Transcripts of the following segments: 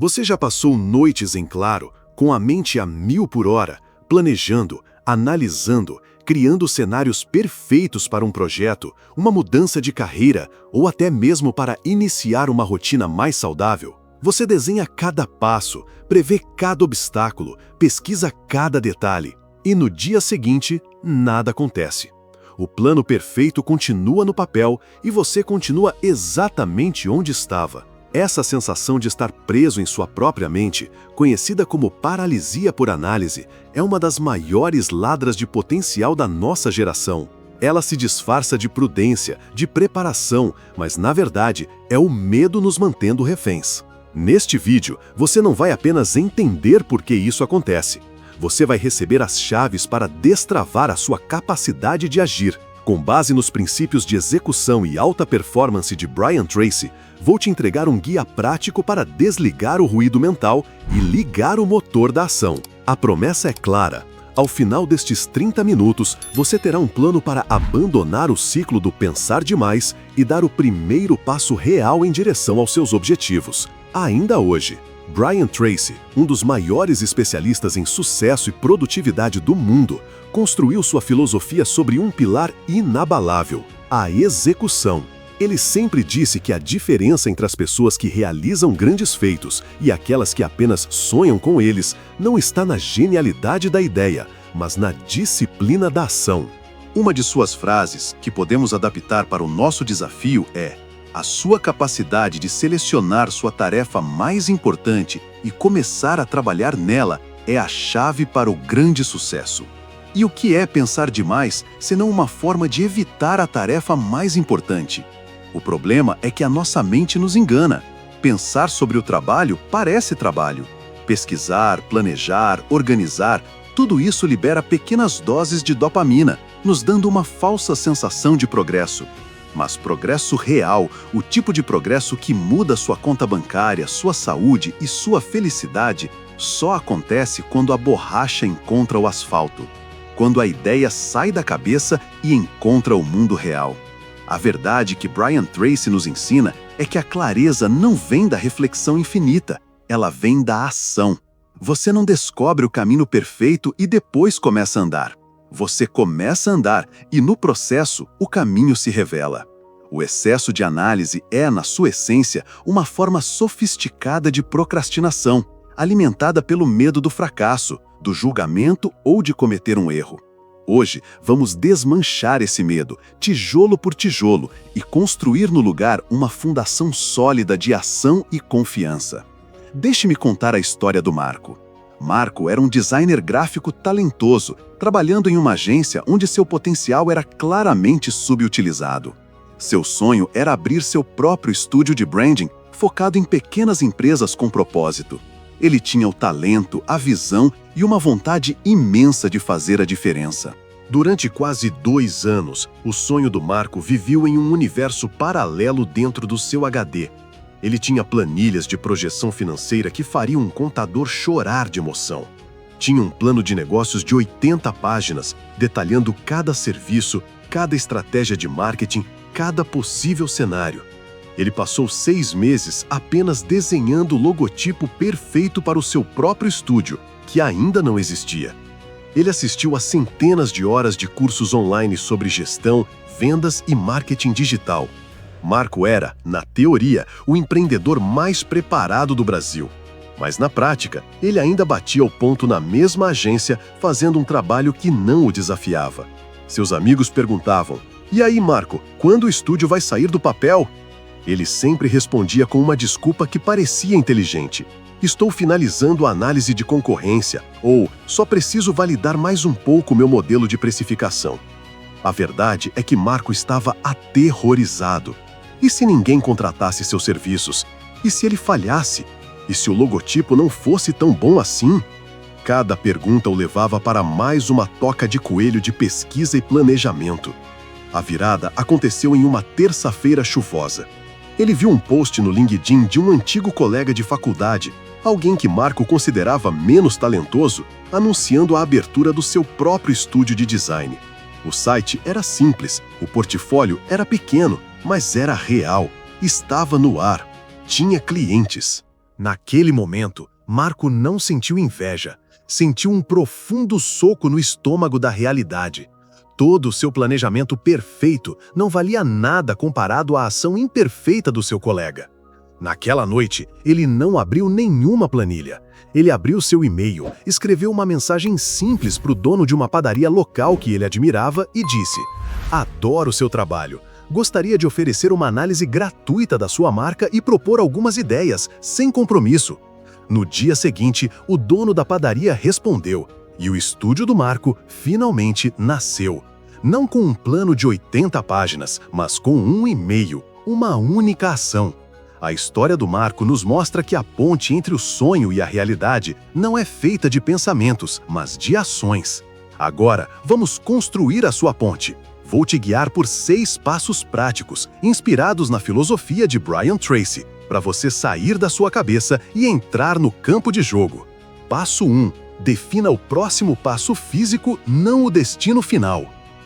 Você já passou noites em claro, com a mente a 1000 por hora, planejando, analisando, criando cenários perfeitos para um projeto, uma mudança de carreira ou até mesmo para iniciar uma rotina mais saudável? Você desenha cada passo, prevê cada obstáculo, pesquisa cada detalhe e no dia seguinte, nada acontece. O plano perfeito continua no papel e você continua exatamente onde estava. Essa sensação de estar preso em sua própria mente, conhecida como paralisia por análise, é uma das maiores ladras de potencial da nossa geração. Ela se disfarça de prudência, de preparação, mas na verdade é o medo nos mantendo reféns. Neste vídeo, você não vai apenas entender por que isso acontece. Você vai receber as chaves para destravar a sua capacidade de agir. Com base nos princípios de execução e alta performance de Brian Tracy, vou te entregar um guia prático para desligar o ruído mental e ligar o motor da ação. A promessa é clara. Ao final destes 30 minutos, você terá um plano para abandonar o ciclo do pensar demais e dar o primeiro passo real em direção aos seus objetivos. Ainda hoje, Brian Tracy, um dos maiores especialistas em sucesso e produtividade do mundo, construiu sua filosofia sobre um pilar inabalável: a execução. Ele sempre disse que a diferença entre as pessoas que realizam grandes feitos e aquelas que apenas sonham com eles não está na genialidade da ideia, mas na disciplina da ação. Uma de suas frases, que podemos adaptar para o nosso desafio, é: a sua capacidade de selecionar sua tarefa mais importante e começar a trabalhar nela é a chave para o grande sucesso. E o que é pensar demais, senão uma forma de evitar a tarefa mais importante? O problema é que a nossa mente nos engana. Pensar sobre o trabalho parece trabalho. Pesquisar, planejar, organizar, tudo isso libera pequenas doses de dopamina, nos dando uma falsa sensação de progresso. Mas progresso real, o tipo de progresso que muda sua conta bancária, sua saúde e sua felicidade, só acontece quando a borracha encontra o asfalto. Quando a ideia sai da cabeça e encontra o mundo real. A verdade que Brian Tracy nos ensina é que a clareza não vem da reflexão infinita, ela vem da ação. Você não descobre o caminho perfeito e depois começa a andar. Você começa a andar e, no processo, o caminho se revela. O excesso de análise é, na sua essência, uma forma sofisticada de procrastinação, alimentada pelo medo do fracasso, do julgamento ou de cometer um erro. Hoje, vamos desmanchar esse medo, tijolo por tijolo, e construir no lugar uma fundação sólida de ação e confiança. Deixe-me contar a história do Marco. Marco era um designer gráfico talentoso, trabalhando em uma agência onde seu potencial era claramente subutilizado. Seu sonho era abrir seu próprio estúdio de branding, focado em pequenas empresas com propósito. Ele tinha o talento, a visão e uma vontade imensa de fazer a diferença. Durante quase 2 anos, o sonho do Marco viveu em um universo paralelo dentro do seu HD. Ele tinha planilhas de projeção financeira que fariam um contador chorar de emoção. Tinha um plano de negócios de 80 páginas, detalhando cada serviço, cada estratégia de marketing, cada possível cenário. Ele passou 6 meses apenas desenhando o logotipo perfeito para o seu próprio estúdio, que ainda não existia. Ele assistiu a centenas de horas de cursos online sobre gestão, vendas e marketing digital. Marco era, na teoria, o empreendedor mais preparado do Brasil. Mas na prática, ele ainda batia o ponto na mesma agência, fazendo um trabalho que não o desafiava. Seus amigos perguntavam: "E aí, Marco, quando o estúdio vai sair do papel?" Ele sempre respondia com uma desculpa que parecia inteligente: "Estou finalizando a análise de concorrência", ou "só preciso validar mais um pouco meu modelo de precificação". A verdade é que Marco estava aterrorizado. E se ninguém contratasse seus serviços? E se ele falhasse? E se o logotipo não fosse tão bom assim? Cada pergunta o levava para mais uma toca de coelho de pesquisa e planejamento. A virada aconteceu em uma terça-feira chuvosa. Ele viu um post no LinkedIn de um antigo colega de faculdade, alguém que Marco considerava menos talentoso, anunciando a abertura do seu próprio estúdio de design. O site era simples, o portfólio era pequeno, mas era real, estava no ar, tinha clientes. Naquele momento, Marco não sentiu inveja, sentiu um profundo soco no estômago da realidade. Todo o seu planejamento perfeito não valia nada comparado à ação imperfeita do seu colega. Naquela noite, ele não abriu nenhuma planilha. Ele abriu seu e-mail, escreveu uma mensagem simples para o dono de uma padaria local que ele admirava e disse: "Adoro seu trabalho. Gostaria de oferecer uma análise gratuita da sua marca e propor algumas ideias, sem compromisso." No dia seguinte, o dono da padaria respondeu, e o estúdio do Marco finalmente nasceu. Não com um plano de 80 páginas, mas com um e-mail, uma única ação. A história do Marco nos mostra que a ponte entre o sonho e a realidade não é feita de pensamentos, mas de ações. Agora, vamos construir a sua ponte. Vou te guiar por 6 passos práticos, inspirados na filosofia de Brian Tracy, para você sair da sua cabeça e entrar no campo de jogo. Passo 1. Defina o próximo passo físico, não o destino final.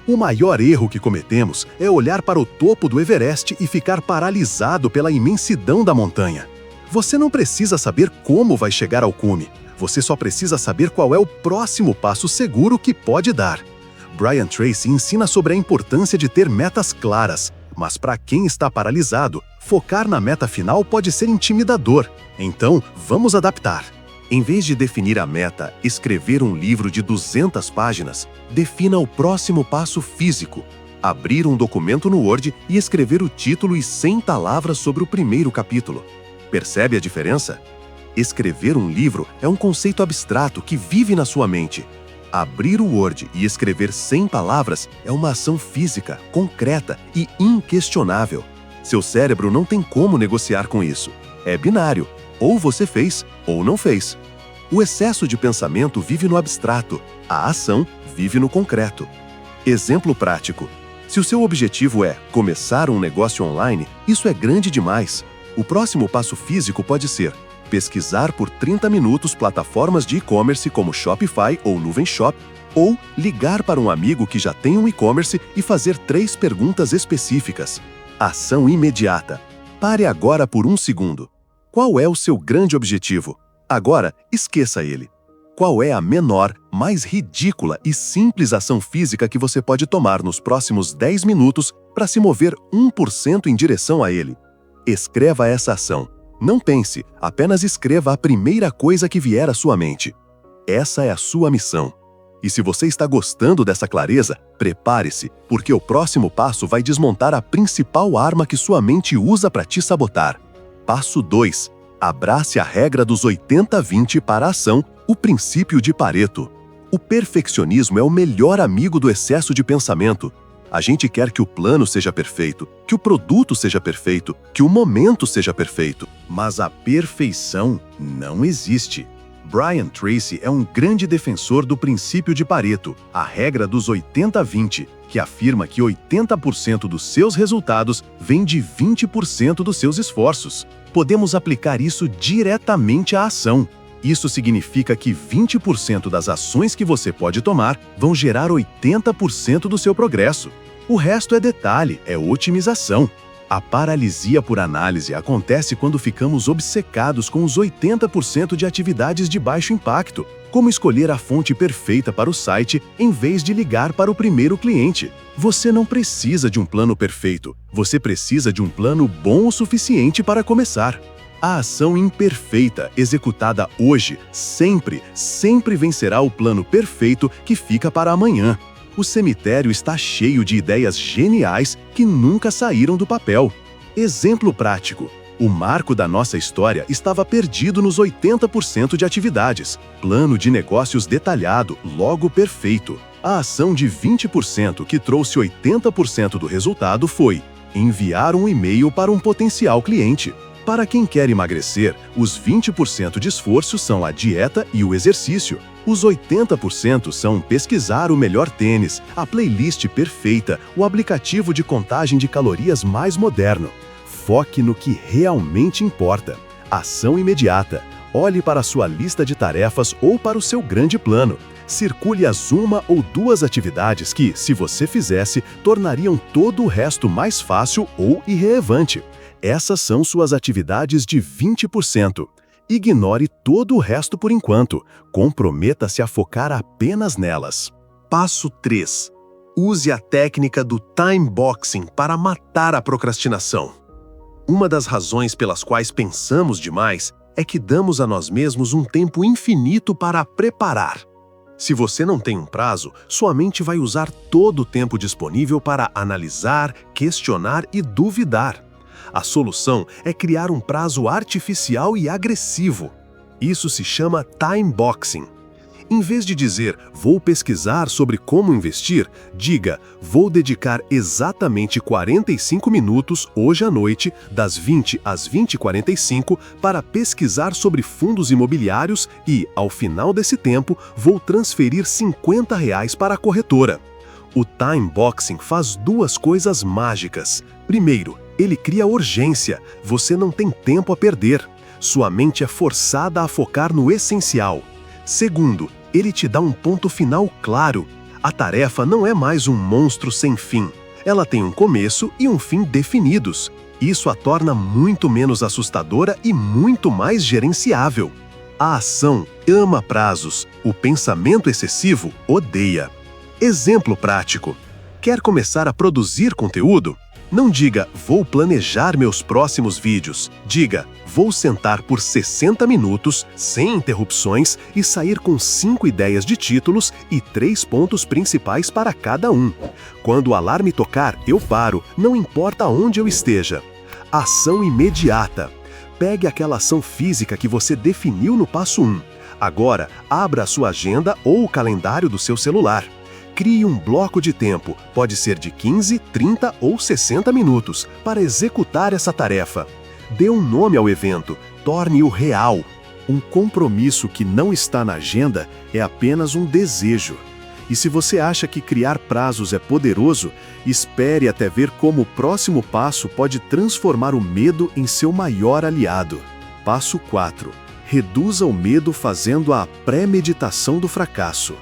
O maior erro que cometemos é olhar para o topo do Everest e ficar paralisado pela imensidão da montanha. Você não precisa saber como vai chegar ao cume, você só precisa saber qual é o próximo passo seguro que pode dar. Brian Tracy ensina sobre a importância de ter metas claras, mas para quem está paralisado, focar na meta final pode ser intimidador. Então, vamos adaptar. Em vez de definir a meta, escrever um livro de 200 páginas, defina o próximo passo físico. Abrir um documento no Word e escrever o título e 100 palavras sobre o primeiro capítulo. Percebe a diferença? Escrever um livro é um conceito abstrato que vive na sua mente. Abrir o Word e escrever 100 palavras é uma ação física, concreta e inquestionável. Seu cérebro não tem como negociar com isso. É binário. Ou você fez, ou não fez. O excesso de pensamento vive no abstrato, a ação vive no concreto. Exemplo prático. Se o seu objetivo é começar um negócio online, isso é grande demais. O próximo passo físico pode ser pesquisar por 30 minutos plataformas de e-commerce como Shopify ou Nuvem Shop, ou ligar para um amigo que já tem um e-commerce e fazer 3 perguntas específicas. Ação imediata. Pare agora por 1 segundo. Qual é o seu grande objetivo? Agora, esqueça ele. Qual é a menor, mais ridícula e simples ação física que você pode tomar nos próximos 10 minutos para se mover 1% em direção a ele? Escreva essa ação. Não pense, apenas escreva a primeira coisa que vier à sua mente. Essa é a sua missão. E se você está gostando dessa clareza, prepare-se, porque o próximo passo vai desmontar a principal arma que sua mente usa para te sabotar. Passo 2. Abrace a regra dos 80-20 para a ação, o princípio de Pareto. O perfeccionismo é o melhor amigo do excesso de pensamento. A gente quer que o plano seja perfeito, que o produto seja perfeito, que o momento seja perfeito. Mas a perfeição não existe. Brian Tracy é um grande defensor do princípio de Pareto, a regra dos 80-20, que afirma que 80% dos seus resultados vem de 20% dos seus esforços. Podemos aplicar isso diretamente à ação. Isso significa que 20% das ações que você pode tomar vão gerar 80% do seu progresso. O resto é detalhe, é otimização. A paralisia por análise acontece quando ficamos obcecados com os 80% de atividades de baixo impacto, como escolher a fonte perfeita para o site em vez de ligar para o primeiro cliente. Você não precisa de um plano perfeito, você precisa de um plano bom o suficiente para começar. A ação imperfeita, executada hoje, sempre vencerá o plano perfeito que fica para amanhã. O cemitério está cheio de ideias geniais que nunca saíram do papel. Exemplo prático. O Marco da nossa história estava perdido nos 80% de atividades. Plano de negócios detalhado, logo perfeito. A ação de 20% que trouxe 80% do resultado foi enviar um e-mail para um potencial cliente. Para quem quer emagrecer, os 20% de esforço são a dieta e o exercício. Os 80% são pesquisar o melhor tênis, a playlist perfeita, o aplicativo de contagem de calorias mais moderno. Foque no que realmente importa. Ação imediata. Olhe para a sua lista de tarefas ou para o seu grande plano. Circule as 1 ou 2 atividades que, se você fizesse, tornariam todo o resto mais fácil ou irrelevante. Essas são suas atividades de 20%. Ignore todo o resto por enquanto. Comprometa-se a focar apenas nelas. Passo 3. Use a técnica do time boxing para matar a procrastinação. Uma das razões pelas quais pensamos demais é que damos a nós mesmos um tempo infinito para preparar. Se você não tem um prazo, sua mente vai usar todo o tempo disponível para analisar, questionar e duvidar. A solução é criar um prazo artificial e agressivo. Isso se chama time boxing. Em vez de dizer, vou pesquisar sobre como investir, diga, vou dedicar exatamente 45 minutos hoje à noite, das 20 às 20h45, para pesquisar sobre fundos imobiliários e, ao final desse tempo, vou transferir R$ 50 para a corretora. O time boxing faz duas coisas mágicas. Primeiro, ele cria urgência. Você não tem tempo a perder. Sua mente é forçada a focar no essencial. Segundo, ele te dá um ponto final claro. A tarefa não é mais um monstro sem fim. Ela tem um começo e um fim definidos. Isso a torna muito menos assustadora e muito mais gerenciável. A ação ama prazos. O pensamento excessivo odeia. Exemplo prático. Quer começar a produzir conteúdo? Não diga, vou planejar meus próximos vídeos. Diga, vou sentar por 60 minutos, sem interrupções, e sair com 5 ideias de títulos e 3 pontos principais para cada um. Quando o alarme tocar, eu paro, não importa onde eu esteja. Ação imediata. Pegue aquela ação física que você definiu no passo 1. Agora, abra a sua agenda ou o calendário do seu celular. Crie um bloco de tempo, pode ser de 15, 30 ou 60 minutos, para executar essa tarefa. Dê um nome ao evento, torne-o real. Um compromisso que não está na agenda é apenas um desejo. E se você acha que criar prazos é poderoso, espere até ver como o próximo passo pode transformar o medo em seu maior aliado. Passo 4. Reduza o medo fazendo a pré-meditação do fracasso.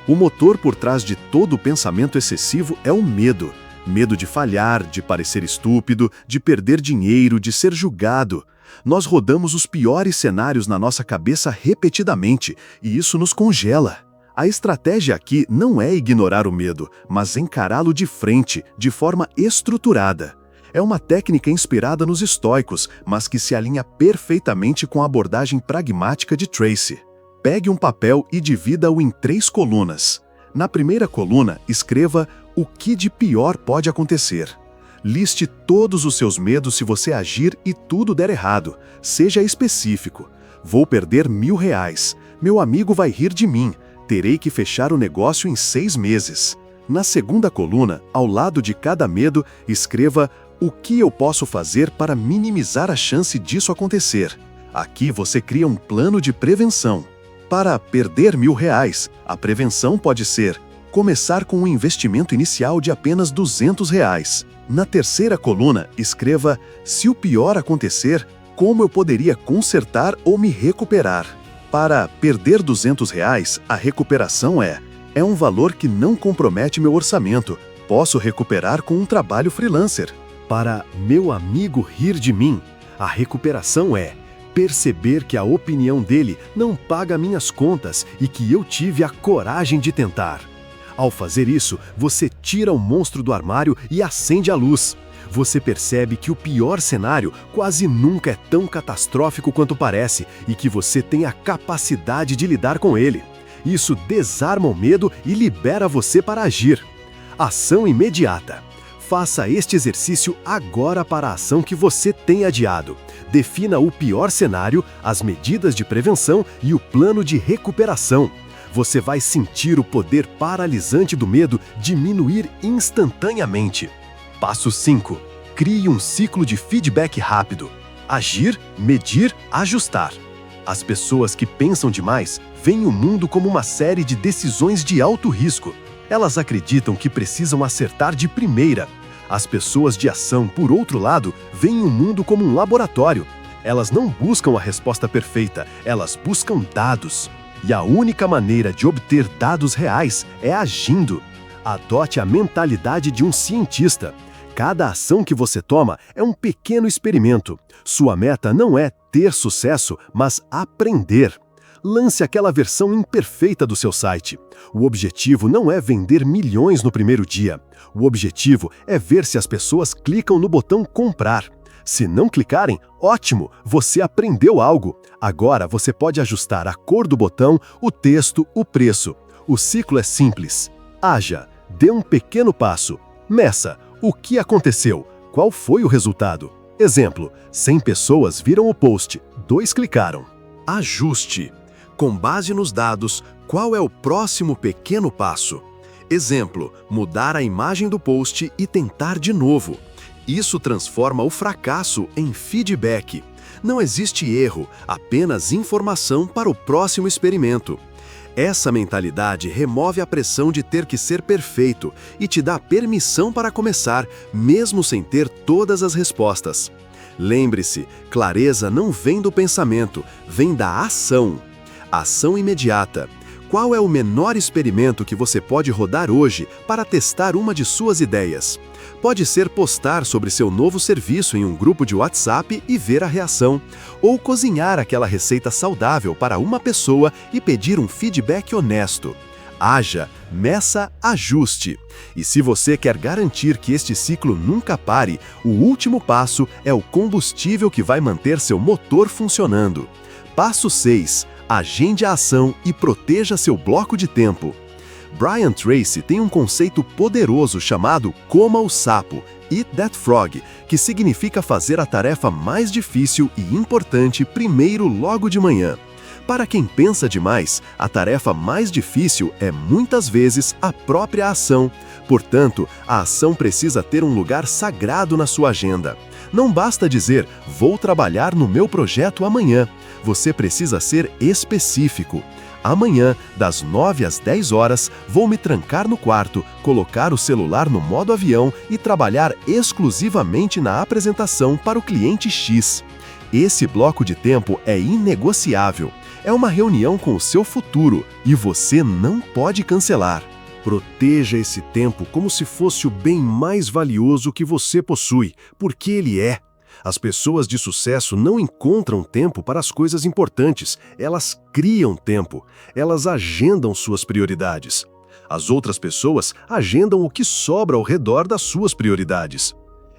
O motor por trás de todo o pensamento excessivo é o medo. Medo de falhar, de parecer estúpido, de perder dinheiro, de ser julgado. Nós rodamos os piores cenários na nossa cabeça repetidamente, e isso nos congela. A estratégia aqui não é ignorar o medo, mas encará-lo de frente, de forma estruturada. É uma técnica inspirada nos estoicos, mas que se alinha perfeitamente com a abordagem pragmática de Tracy. Pegue um papel e divida-o em 3 colunas. Na primeira coluna, escreva o que de pior pode acontecer. Liste todos os seus medos se você agir e tudo der errado. Seja específico. Vou perder R$ 1.000. Meu amigo vai rir de mim. Terei que fechar o negócio em 6 meses. Na segunda coluna, ao lado de cada medo, escreva o que eu posso fazer para minimizar a chance disso acontecer. Aqui você cria um plano de prevenção. Para perder R$ 1.000, a prevenção pode ser começar com um investimento inicial de apenas R$ 200. Na terceira coluna, escreva, se o pior acontecer, como eu poderia consertar ou me recuperar. Para perder R$ 200, a recuperação é um valor que não compromete meu orçamento. Posso recuperar com um trabalho freelancer. Para meu amigo rir de mim, a recuperação é perceber que a opinião dele não paga minhas contas e que eu tive a coragem de tentar. Ao fazer isso, você tira o monstro do armário e acende a luz. Você percebe que o pior cenário quase nunca é tão catastrófico quanto parece e que você tem a capacidade de lidar com ele. Isso desarma o medo e libera você para agir. Ação imediata. Faça este exercício agora para a ação que você tem adiado. Defina o pior cenário, as medidas de prevenção e o plano de recuperação. Você vai sentir o poder paralisante do medo diminuir instantaneamente. Passo 5. Crie um ciclo de feedback rápido. Agir, medir, ajustar. As pessoas que pensam demais veem o mundo como uma série de decisões de alto risco. Elas acreditam que precisam acertar de primeira. As pessoas de ação, por outro lado, veem o mundo como um laboratório. Elas não buscam a resposta perfeita, elas buscam dados. E a única maneira de obter dados reais é agindo. Adote a mentalidade de um cientista. Cada ação que você toma é um pequeno experimento. Sua meta não é ter sucesso, mas aprender. Lance aquela versão imperfeita do seu site. O objetivo não é vender milhões no primeiro dia. O objetivo é ver se as pessoas clicam no botão comprar. Se não clicarem, ótimo, você aprendeu algo. Agora você pode ajustar a cor do botão, o texto, o preço. O ciclo é simples. Haja, dê um pequeno passo. Meça, o que aconteceu? Qual foi o resultado? Exemplo, 100 pessoas viram o post, 2 clicaram. Ajuste. Com base nos dados, qual é o próximo pequeno passo? Exemplo, mudar a imagem do post e tentar de novo. Isso transforma o fracasso em feedback. Não existe erro, apenas informação para o próximo experimento. Essa mentalidade remove a pressão de ter que ser perfeito e te dá permissão para começar, mesmo sem ter todas as respostas. Lembre-se, clareza não vem do pensamento, vem da ação. Ação imediata. Qual é o menor experimento que você pode rodar hoje para testar uma de suas ideias? Pode ser postar sobre seu novo serviço em um grupo de WhatsApp e ver a reação, ou cozinhar aquela receita saudável para uma pessoa e pedir um feedback honesto. Haja, meça, ajuste. E se você quer garantir que este ciclo nunca pare, o último passo é o combustível que vai manter seu motor funcionando. Passo 6. Agende a ação e proteja seu bloco de tempo. Brian Tracy tem um conceito poderoso chamado Coma o Sapo, Eat That Frog, que significa fazer a tarefa mais difícil e importante primeiro logo de manhã. Para quem pensa demais, a tarefa mais difícil é muitas vezes a própria ação. Portanto, a ação precisa ter um lugar sagrado na sua agenda. Não basta dizer, vou trabalhar no meu projeto amanhã. Você precisa ser específico. Amanhã, das 9 às 10 horas, vou me trancar no quarto, colocar o celular no modo avião e trabalhar exclusivamente na apresentação para o cliente X. Esse bloco de tempo é inegociável. É uma reunião com o seu futuro e você não pode cancelar. Proteja esse tempo como se fosse o bem mais valioso que você possui, porque ele é. As pessoas de sucesso não encontram tempo para as coisas importantes, elas criam tempo, elas agendam suas prioridades. As outras pessoas agendam o que sobra ao redor das suas prioridades.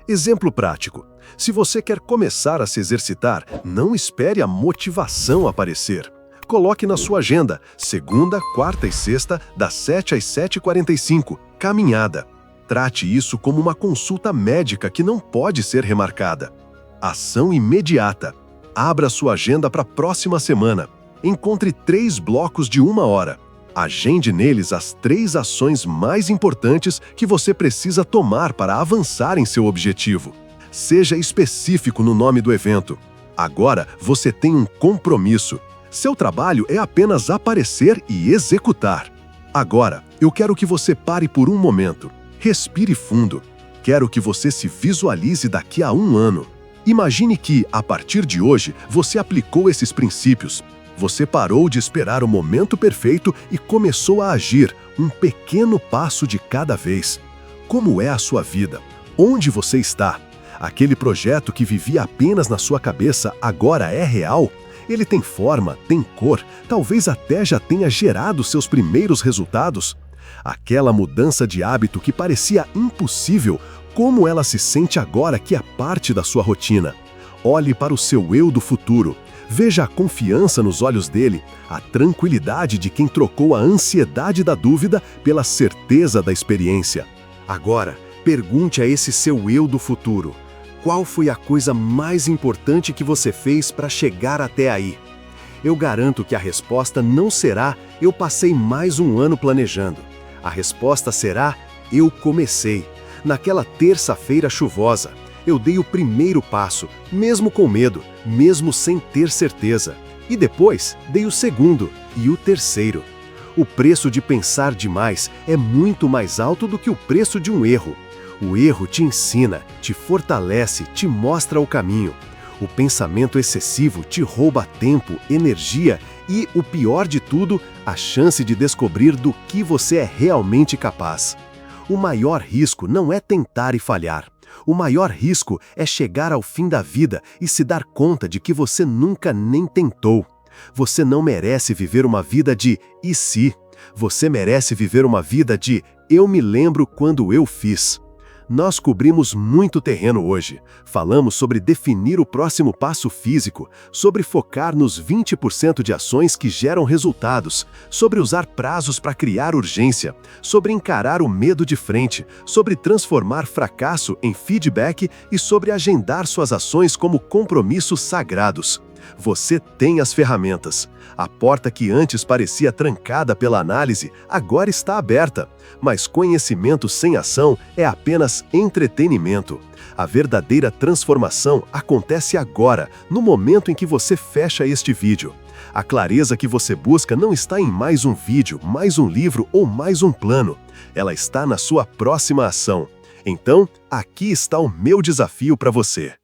Exemplo prático: se você quer começar a se exercitar, não espere a motivação aparecer. Coloque na sua agenda, segunda, quarta e sexta, das 7 às 7h45, caminhada. Trate isso como uma consulta médica que não pode ser remarcada. Ação imediata. Abra sua agenda para a próxima semana. Encontre 3 blocos de 1 hora. Agende neles as 3 ações mais importantes que você precisa tomar para avançar em seu objetivo. Seja específico no nome do evento. Agora você tem um compromisso. Seu trabalho é apenas aparecer e executar. Agora, eu quero que você pare por um momento. Respire fundo. Quero que você se visualize daqui a 1 ano. Imagine que, a partir de hoje, você aplicou esses princípios. Você parou de esperar o momento perfeito e começou a agir, um pequeno passo de cada vez. Como é a sua vida? Onde você está? Aquele projeto que vivia apenas na sua cabeça agora é real? Ele tem forma, tem cor, talvez até já tenha gerado seus primeiros resultados? Aquela mudança de hábito que parecia impossível, como ela se sente agora que é parte da sua rotina? Olhe para o seu eu do futuro. Veja a confiança nos olhos dele, a tranquilidade de quem trocou a ansiedade da dúvida pela certeza da experiência. Agora, pergunte a esse seu eu do futuro: qual foi a coisa mais importante que você fez para chegar até aí? Eu garanto que a resposta não será "eu passei mais 1 ano planejando". A resposta será "eu comecei". Naquela terça-feira chuvosa, eu dei o primeiro passo, mesmo com medo, mesmo sem ter certeza. E depois, dei o segundo e o terceiro. O preço de pensar demais é muito mais alto do que o preço de um erro. O erro te ensina, te fortalece, te mostra o caminho. O pensamento excessivo te rouba tempo, energia e, o pior de tudo, a chance de descobrir do que você é realmente capaz. O maior risco não é tentar e falhar. O maior risco é chegar ao fim da vida e se dar conta de que você nunca nem tentou. Você não merece viver uma vida de "e se?". Você merece viver uma vida de "eu me lembro quando eu fiz". Nós cobrimos muito terreno hoje. Falamos sobre definir o próximo passo físico, sobre focar nos 20% de ações que geram resultados, sobre usar prazos para criar urgência, sobre encarar o medo de frente, sobre transformar fracasso em feedback e sobre agendar suas ações como compromissos sagrados. Você tem as ferramentas. A porta que antes parecia trancada pela análise, agora está aberta. Mas conhecimento sem ação é apenas entretenimento. A verdadeira transformação acontece agora, no momento em que você fecha este vídeo. A clareza que você busca não está em mais um vídeo, mais um livro ou mais um plano. Ela está na sua próxima ação. Então, aqui está o meu desafio para você.